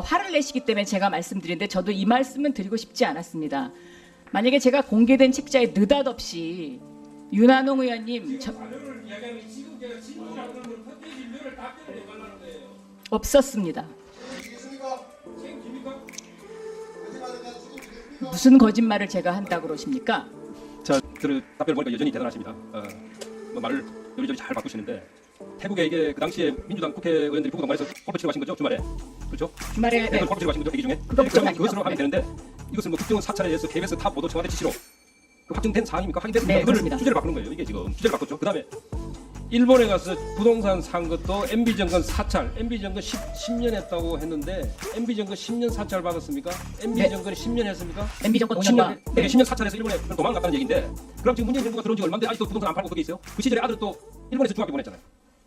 화를 내시기 때문에 제가 말씀드리는데 저도 이 말씀은 드리고 싶지 않았습니다. 만약에 제가 공개된 책자에 느닷없이 윤한홍 의원님 없었습니다. 무슨 거짓말을 제가 한다고 그러십니까? 자, 답변을 보니까 여전히 대단하십니다. 말을 여기저기 잘 바꾸시는데 태국에 이게 그 당시에 민주당 국회의원들이 북구 동반해서 골프 치러 가신 거죠, 주말에? 그렇죠? 주말에 네. 골프 치러 가신 거죠, 대기 중에? 그것은 그것으로 하면 되는데 이것을 뭐 국정원 사찰에 의해서 KBS 타 보도 청와대 지시로 그 확정된 사항입니까? 확인됐습니까? 네, 그걸 그렇습니다. 주제를 바꾸는 거예요. 이게 지금 주제를 바꿨죠. 그다음에 일본에 가서 부동산 산 것도 MB 정권 사찰, MB 정권 10년 했다고 했는데 MB 정권 10년 사찰 받았습니까? MB 네. 정권이 10년 했습니까? MB 정권 10년, 5년과 네. 10년 사찰해서 일본에 도망갔다는 얘기인데 그럼 지금 문재인 정부가 들어온 지 얼마인데 아직도 부동산 안 팔고 거기 있어요? 그 시절에 아들 또 일본에서 중학교 보냈잖아요.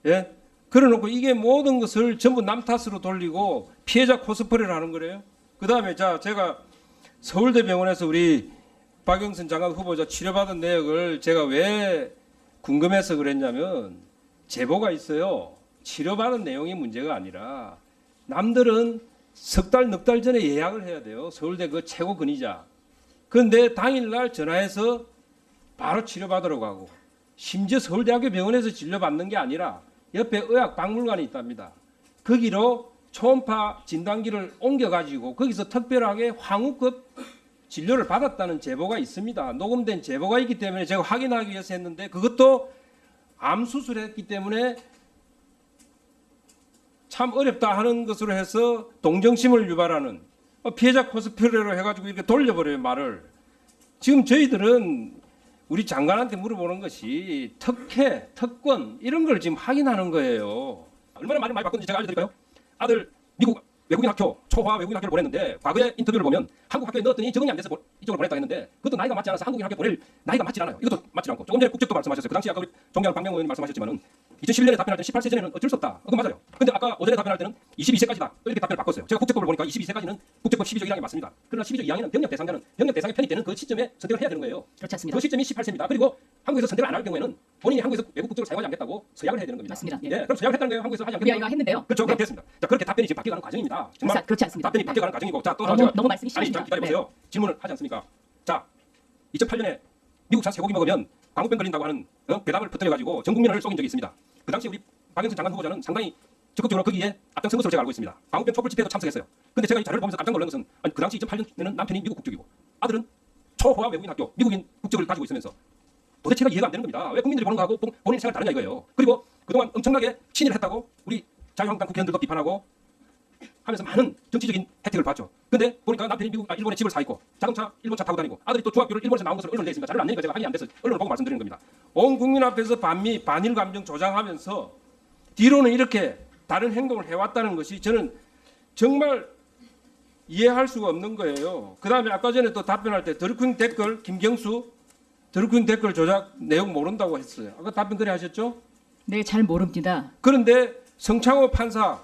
예? 그래놓고 이게 모든 것을 전부 남 탓으로 돌리고 피해자 코스프레를 하는 거래요. 그 다음에 제가 서울대병원에서 우리 박영선 장관 후보자 치료받은 내역을 제가 왜 궁금해서 그랬냐면 제보가 있어요. 치료받은 내용이 문제가 아니라 남들은 석 달, 넉 달 전에 예약을 해야 돼요. 서울대 그 최고 근위자. 그런데 당일날 전화해서 바로 치료받으러 가고 심지어 서울대학교 병원에서 진료받는 게 아니라 옆에 의학박물관이 있답니다. 거기로 초음파 진단기를 옮겨가지고 거기서 특별하게 황후급 진료를 받았다는 제보가 있습니다. 녹음된 제보가 있기 때문에 제가 확인하기 위해서 했는데 그것도 암 수술했기 때문에 참 어렵다 하는 것으로 해서 동정심을 유발하는 피해자 코스프레로 해가지고 이렇게 돌려버려요, 말을. 지금 저희들은 우리 장관한테 물어보는 것이 특혜, 특권 이런 걸 지금 확인하는 거예요. 얼마나 말을 많이 바꿨는지 제가 알려드릴까요? 아들 미국 외국인 학교, 초화 외국인 학교를 보냈는데 과거에 인터뷰를 보면 한국 학교에 넣었더니 적응이 안 돼서 이쪽으로 보냈다 했는데 그것도 나이가 맞지 않아서 한국인 학교 보낼 나이가 맞지 않아요. 이것도 맞지 않고 조금 전에 국적도 말씀하셨어요. 그 당시 아까 우리 존경하는 박명호 의원님 말씀하셨지만은 2011년에 답변할 때 18세 전에는 어쩔 수 없다. 그거 맞아요. 근데 아까 어제에 답변할 때는 22세까지다. 또 이렇게 답변을 바꿨어요. 제가 국적법을 보니까 22세까지는 국적법 12조 1항이 맞습니다. 그러나 12조 2항에는 병력 대상자는 병력 대상에 편입되는 그 시점에 선택을 해야 되는 거예요. 그렇지 않습니다. 그 시점이 18세입니다. 그리고 한국에서 선택을 안 할 경우에는 본인이 한국에서 외국 국적을 사용하지 않겠다고 서약을 해야 되는 겁니다. 맞습니다. 예. 예, 그럼 서약을 했다는 거예요. 한국에서 하지 우리 않겠다고. 아이가 했는데요. 그렇죠. 네. 그렇게 됐습니다. 자, 그렇게 답변이 지금 바뀌어가는 과정입니다. 정말 그렇지 않습니다. 답변이 네. 바뀌어가는 과정이고 자, 또 너무 말씀이 아니, 심하십니다. 기다려보세요. 질문을 하지 않습니까? 자, 2008년에 미국산 쇠고기 먹으면 광우병 걸린다고 하는 괴담을 퍼뜨려가지고 전 국민을 속인 적이 있습니다. 그 당시 우리 박영선 장관 후보자는 상당히 적극적으로 거기에 앞장선 것으로 제가 알고 있습니다. 광우병 촛불 집회에도 참석했어요. 근데 제가 이 자료를 보면서 깜짝 놀란 것은 아니, 그 당시 2008년에는 남편이 미국 국적이고 아들은 초호화 외국인 학교 미국인 국적을 가지고 있으면서 도대체가 이해가 안 되는 겁니다. 왜 국민들이 보는 거하고 본인 생각 다르냐 이거예요. 그리고 그동안 엄청나게 친일을 했다고 우리 자유한국당 국회의원들도 비판하고 하면서 많은 정치적인 혜택을 봤죠. 근데 보니까 남편이 일본에 집을 사 있고 자동차 일본차 타고 다니고 아들이 또 중학교를 일본에서 나온 것으로 언론에 내 있습니다. 자료를 안 내니까 제가 확인이 안 돼서 언론을 보고 말씀드리는 겁니다. 온 국민 앞에서 반일 감정 조장하면서 뒤로는 이렇게 다른 행동을 해왔다는 것이 저는 정말 이해할 수가 없는 거예요. 그 다음에 아까 전에 또 답변할 때 드루킹 댓글 김경수 드루킹 댓글 조작 내용 모른다고 했어요. 아까 답변 그래 하셨죠? 네, 잘 모릅니다. 그런데 성창호 판사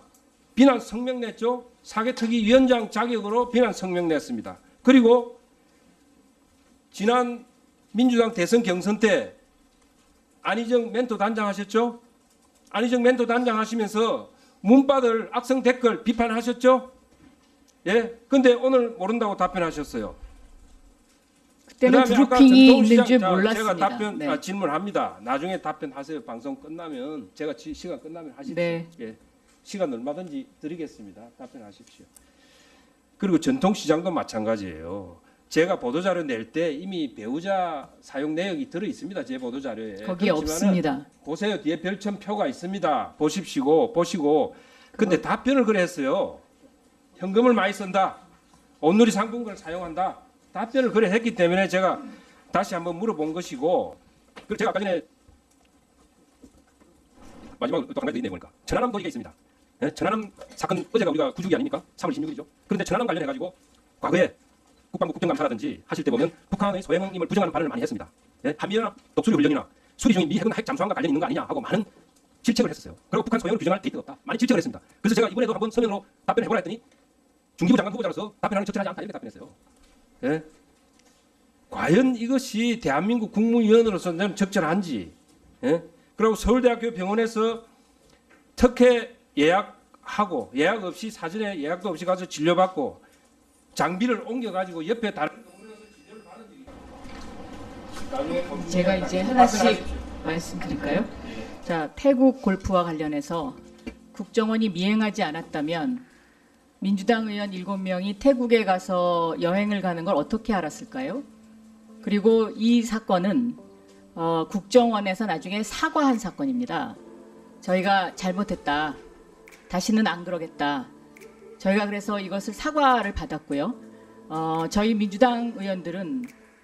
비난 성명 냈죠. 사개특위 위원장 자격으로 비난 성명 냈습니다. 그리고 지난 민주당 대선 경선 때 안희정 멘토 단장 하셨죠. 안희정 멘토 단장 하시면서 문바들 악성 댓글 비판하셨죠. 예. 근데 오늘 모른다고 답변하셨어요. 그때는 그다음에 아까 드루킹이 있는 전통시장, 줄 제가 몰랐습니다. 답변 네. 질문합니다. 나중에 답변하세요. 방송 끝나면 제가 시간 끝나면 하십시오. 네. 예. 시간 얼마든지 드리겠습니다. 답변하십시오. 그리고 전통시장도 마찬가지예요. 제가 보도자료 낼 때 이미 배우자 사용 내역이 들어 있습니다. 제 보도자료에. 거기에 없습니다. 보세요. 뒤에 별첨표가 있습니다. 보시고. 근데 답변을 그래 했어요. 현금을 많이 쓴다. 온누리 상품권을 사용한다. 답변을 그래 했기 때문에 제가 다시 한번 물어본 것이고 그리고 제가 아까 전에 마지막으로 또 한 가지 얘기해 보니까 천안함 도의가 있습니다. 네? 천안함 사건 어제가 우리가 9주기 아닙니까? 3월 16일이죠. 그런데 천안함 관련해 가지고 과거에 국방부 국정감사라든지 하실 때 보면 북한의 소행임을 부정하는 발언을 많이 했습니다. 예? 한미연합 독수리 훈련이나 수리 중인 미 해군 핵 잠수함과 관련 있는 거 아니냐 하고 많은 질책을 했었어요. 그리고 북한 소행을 규정할 데이터가 없다. 많이 질책을 했습니다. 그래서 제가 이번에도 한번 서면으로 답변해보라 했더니 중기부 장관 후보자로서 답변하는 게 적절하지 않다 이렇게 답변했어요. 예? 과연 이것이 대한민국 국무위원으로서는 적절한지. 예? 그리고 서울대학교 병원에서 특혜 예약 하고 예약 없이 사전에 예약도 없이 가서 진료받고 장비를 옮겨가지고 옆에 다른 제가 이제 하나씩 말씀드릴까요? 자, 태국 골프와 관련해서 국정원이 미행하지 않았다면 민주당 의원 7명이 태국에 가서 여행을 가는 걸 어떻게 알았을까요? 그리고 이 사건은 국정원에서 나중에 사과한 사건입니다. 저희가 잘못했다. 다시는 안 그러겠다. 저희가 그래서 이것을 사과를 받았고요. 저희 민주당 의원들은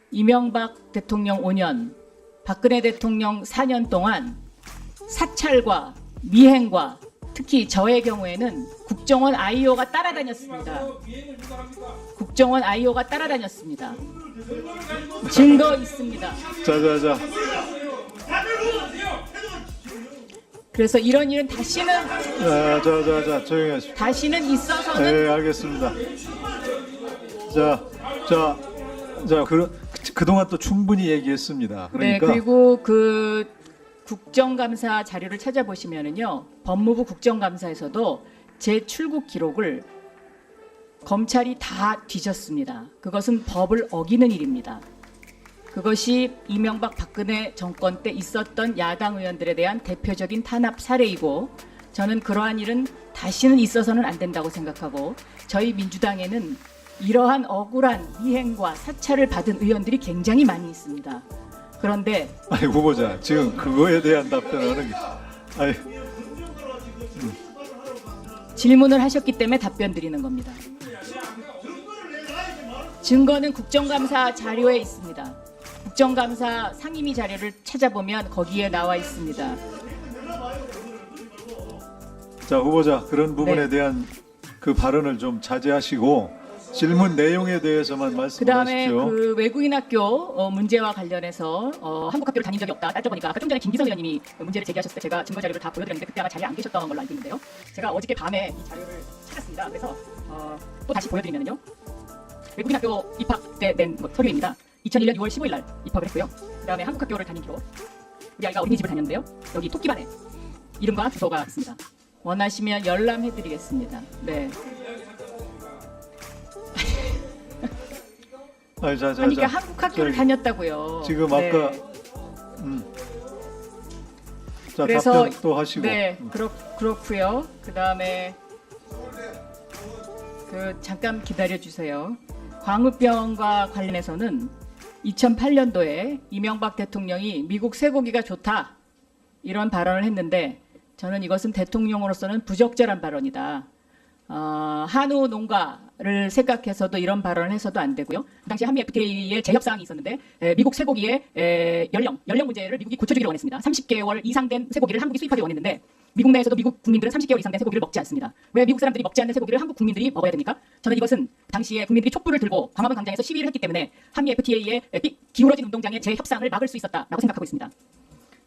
이명박 대통령 5년, 박근혜 대통령 4년 동안 사찰과 미행과 특히 저의 경우에는 국정원 IO가 따라다녔습니다. 국정원 IO가 따라다녔습니다. 증거 있습니다. 자. 그래서 이런 일은 다시는 자, 조용히 하십시오. 다시는 있어서는 네, 알겠습니다. 그동안 또 충분히 얘기했습니다. 네, 그러니까 그리고 그 국정감사 자료를 찾아보시면은요, 법무부 국정감사에서도 제 출국 기록을 검찰이 다 뒤졌습니다. 그것은 법을 어기는 일입니다. 그것이 이명박 박근혜 정권 때 있었던 야당 의원들에 대한 대표적인 탄압 사례이고, 저는 그러한 일은 다시는 있어서는 안 된다고 생각하고, 저희 민주당에는 이러한 억울한 미행과 사찰을 받은 의원들이 굉장히 많이 있습니다. 그런데 아니 후보자 지금 그거에 대한 답변을 하는 게 아니 질문을 하셨기 때문에 답변 드리는 겁니다. 증거는 국정감사 자료에 있습니다. 국정감사 상임위 자료를 찾아보면 거기에 나와 있습니다. 자 후보자 그런 부분에 네. 대한 그 발언을 좀 자제하시고 질문 내용에 대해서만 그다음에 말씀하십시오. 그 외국인 학교 문제와 관련해서 한국 학교를 다닌 적이 없다 따져보니까 아까 좀 전에 김기선 의원님이 문제를 제기하셨을 때 제가 증거 자료를 다 보여드렸는데 그때 아마 자리에 안 계셨던 걸로 알고 있는데요. 제가 어저께 밤에 이 자료를 찾았습니다. 그래서 또 다시 보여드리면요. 외국인 학교 입학 때 낸 서류입니다. 2001년 6월 15일 날 입학을 했고요. 그다음에 한국 학교를 다닌 기록. 우리 아이가 어린이집을 다녔는데요. 여기 토끼반에 이름과 주소가 있습니다. 원하시면 열람해드리겠습니다. 네. 아니, 그러니까 한국 학교를 다녔다고요. 지금 네. 아까 자 그래서 답변 또 하시고 네, 그렇고요. 그다음에 잠깐 기다려 주세요. 광우병과 관련해서는 2008년도에 이명박 대통령이 미국 쇠고기가 좋다 이런 발언을 했는데 저는 이것은 대통령으로서는 부적절한 발언이다. 한우 농가를 생각해서도 이런 발언을 해서도 안 되고요. 그 당시 한미 FTA의 재협상이 있었는데 미국 쇠고기의 연령 문제를 미국이 고쳐주기를 원했습니다. 30개월 이상 된 쇠고기를 한국이 수입하기 원했는데 미국 내에서도 미국 국민들은 30개월 이상 된 쇠고기를 먹지 않습니다. 왜 미국 사람들이 먹지 않는 쇠고기를 한국 국민들이 먹어야 됩니까? 저는 이것은 당시에 국민들이 촛불을 들고 광화문 광장에서 시위를 했기 때문에 한미 FTA의 기울어진 운동장의 재협상을 막을 수 있었다라고 생각하고 있습니다.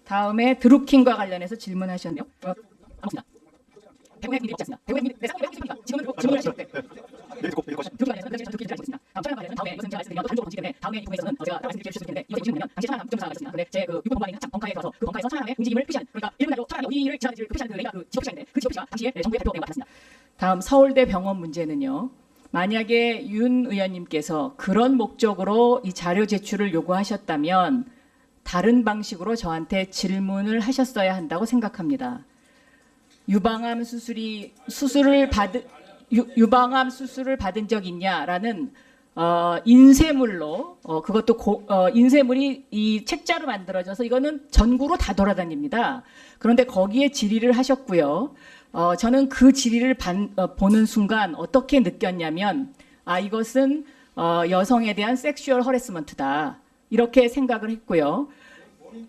다음에 드루킹과 관련해서 질문하셨네요. 아무튼 대구의 국민들이 먹지 않습니다. 대구의 국민들 내 상임을 하고 있습니다. 지금은 질문을 하실 때 듣기 관련해서 듣기 드리겠습니다. 다음 촬영 관련해서는 다음에 이것은 제가 말씀드리면 단적으로 번지기 때문에 다음에 이 부분에서는 제가 말씀드릴 수 있을 텐데 이것이 무슨 의미냐면 당시 천안함 국정사가 있습니다. 근데 제 그 유권법안이 한참 벙커에 들어서 그 벙커에서 천안함의 움직임을 표시하는 그러니까 일본 나라로 천안함이 어디를 지나는지를 표시하는 그 레이가 그 지역 표시인데 그 지역 표시가 당시에 정부의 발표 내용과 같았습니다. 다음 서울대 병원 문제는요. 만약에 윤 의원님께서 그런 목적으로 이 자료 제출을 요구하셨다면 다른 방식으로 저한테 질문을 하셨어야 한다고 생각합니다. 유방암 수술을 받은 적 있냐라는 인쇄물로 그것도 인쇄물이 이 책자로 만들어져서 이거는 전국으로 다 돌아다닙니다. 그런데 거기에 질의를 하셨고요. 저는 그 질의를 보는 순간 어떻게 느꼈냐면 이것은 여성에 대한 섹슈얼 허래스먼트다 이렇게 생각을 했고요.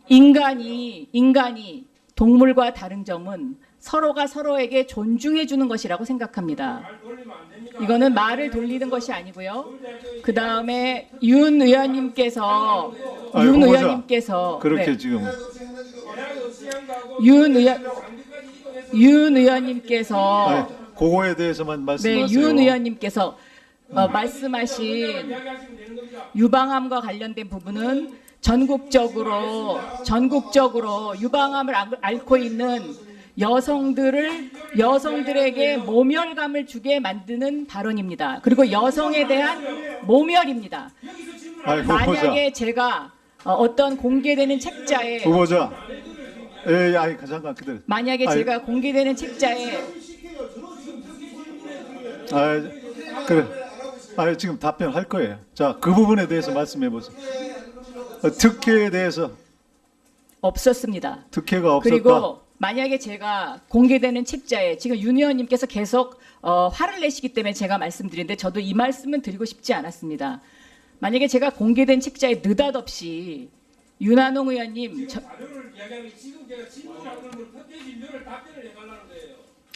인간이 동물과 다른 점은 서로가 서로에게 존중해 주는 것이라고 생각합니다. 이거는 말을 돌리는 것이 아니고요. 그 다음에 윤 의원님께서 그렇게 네. 지금 윤 의원님께서 그거에 대해서만 말씀하세요. 네, 윤 의원님께서 말씀하신 유방암과 관련된 부분은 전국적으로 유방암을 앓고 있는 여성들에게 모멸감을 주게 만드는 발언입니다. 그리고 여성에 대한 모멸입니다. 아이, 후보자, 만약에 제가 어떤 공개되는 책자에 후보자, 예, 아이 잠깐 기다려. 만약에 아이, 제가 공개되는 책자에 아, 그래. 아, 지금 답변할 거예요. 자, 그 부분에 대해서 말씀해 보세요. 특혜에 대해서 없었습니다. 특혜가 없었다. 그리고 만약에 제가 공개되는 책자에 지금 윤 의원님께서 계속 화를 내시기 때문에 제가 말씀드리는데 저도 이 말씀은 드리고 싶지 않았습니다. 만약에 제가 공개된 책자에 느닷없이 윤한홍 의원님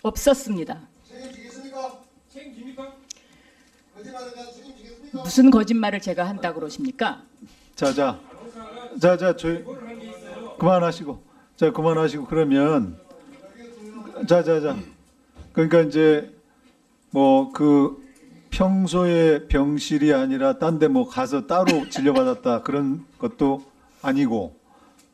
없었습니다. 무슨 거짓말을 제가 한다고 그러십니까? 자, 저희 그만하시고, 자, 그만하시고 그러면, 자, 그러니까 이제 뭐 그 평소에 병실이 아니라 딴 데 뭐 가서 따로 진료받았다 그런 것도 아니고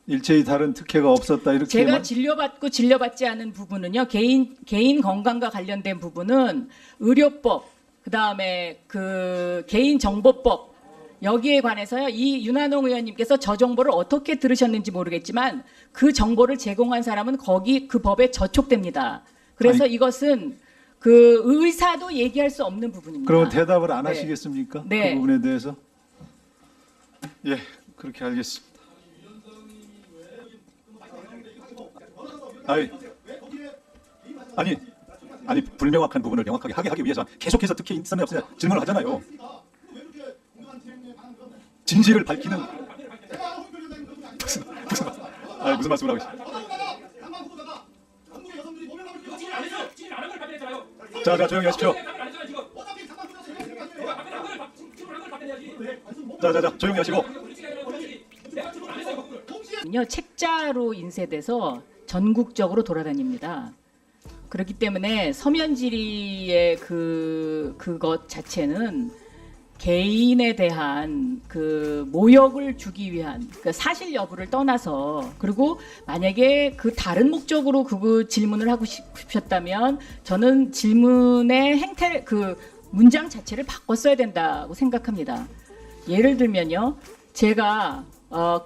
일체의 다른 특혜가 없었다 이렇게. 제가 진료받고 진료받지 않은 부분은요, 개인 건강과 관련된 부분은 의료법, 그다음에 그 개인정보법 여기에 관해서요, 이 윤한홍 의원님께서 저 정보를 어떻게 들으셨는지 모르겠지만 그 정보를 제공한 사람은 거기 그 법에 저촉됩니다. 그래서 아니, 이것은 그 의사도 얘기할 수 없는 부분입니다. 그러면 대답을 안 네. 하시겠습니까? 네. 그 부분에 대해서? 예, 그렇게 알겠습니다. 아니 불명확한 부분을 명확하게 하기 위해서 계속해서 특혜 있었냐 없었냐 질문을 하잖아요. 진실을 밝히는 무슨 말씀을 하고 있어요? 자 조용히 하십시오. 자 조용히 하시고. 책자로 인쇄돼서 전국적으로 돌아다닙니다. 그렇기 때문에 서면 질의의 그것 자체는 개인에 대한 그 모욕을 주기 위한 그 사실 여부를 떠나서, 그리고 만약에 그 다른 목적으로 그 질문을 하고 싶으셨다면 저는 질문의 행태 그 문장 자체를 바꿨어야 된다고 생각합니다. 예를 들면요, 제가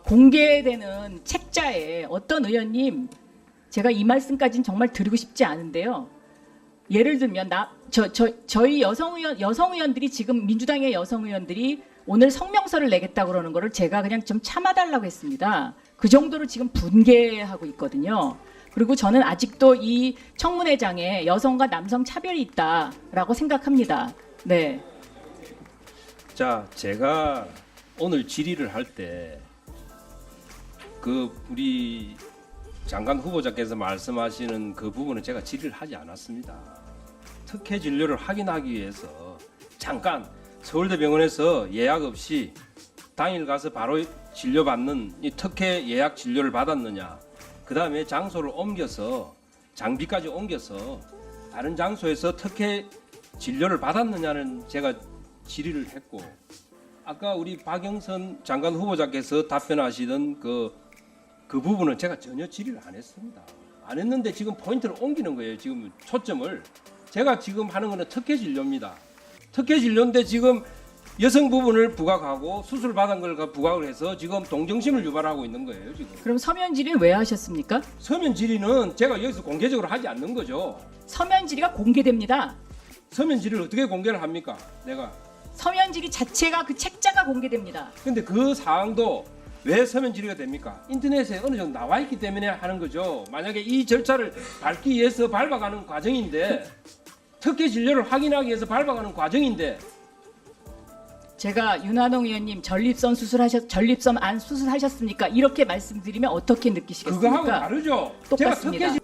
공개되는 책자에 어떤 의원님, 제가 이 말씀까지는 정말 드리고 싶지 않은데요. 예를 들면 저희 여성 의원들이 지금 민주당의 여성 의원들이 오늘 성명서를 내겠다고 그러는 거를 제가 그냥 좀 참아달라고 했습니다. 그 정도로 지금 분개하고 있거든요. 그리고 저는 아직도 이 청문회장에 여성과 남성 차별이 있다라고 생각합니다. 네. 자, 제가 오늘 질의를 할 때 그 우리 장관 후보자께서 말씀하시는 그 부분은 제가 질의를 하지 않았습니다. 특혜 진료를 확인하기 위해서 잠깐 서울대병원에서 예약 없이 당일 가서 바로 진료받는 이 특혜 예약 진료를 받았느냐, 그 다음에 장소를 옮겨서 장비까지 옮겨서 다른 장소에서 특혜 진료를 받았느냐는 제가 질의를 했고, 아까 우리 박영선 장관 후보자께서 답변하시던 그 부분은 제가 전혀 질의를 안 했습니다. 안 했는데 지금 포인트를 옮기는 거예요. 지금 초점을. 제가 지금 하는 거는 특혜 진료입니다. 특혜 진료인데 지금 여성 부분을 부각하고 수술 받은 걸 부각을 해서 지금 동정심을 유발하고 있는 거예요. 지금. 그럼 서면 질의는 왜 하셨습니까? 서면 질의는 제가 여기서 공개적으로 하지 않는 거죠. 서면 질의가 공개됩니다. 서면 질의를 어떻게 공개를 합니까? 내가. 서면 질의 자체가 그 책자가 공개됩니다. 근데 그 사항도 왜 서면 질의가 됩니까? 인터넷에 어느 정도 나와 있기 때문에 하는 거죠. 만약에 이 절차를 밟기 위해서 밟아가는 과정인데, 특혜 진료를 확인하기 위해서 밟아가는 과정인데, 제가 윤한홍 의원님 전립선 안 수술하셨습니까? 이렇게 말씀드리면 어떻게 느끼시겠습니까? 그거하고 다르죠. 똑같습니다. 제가 특혜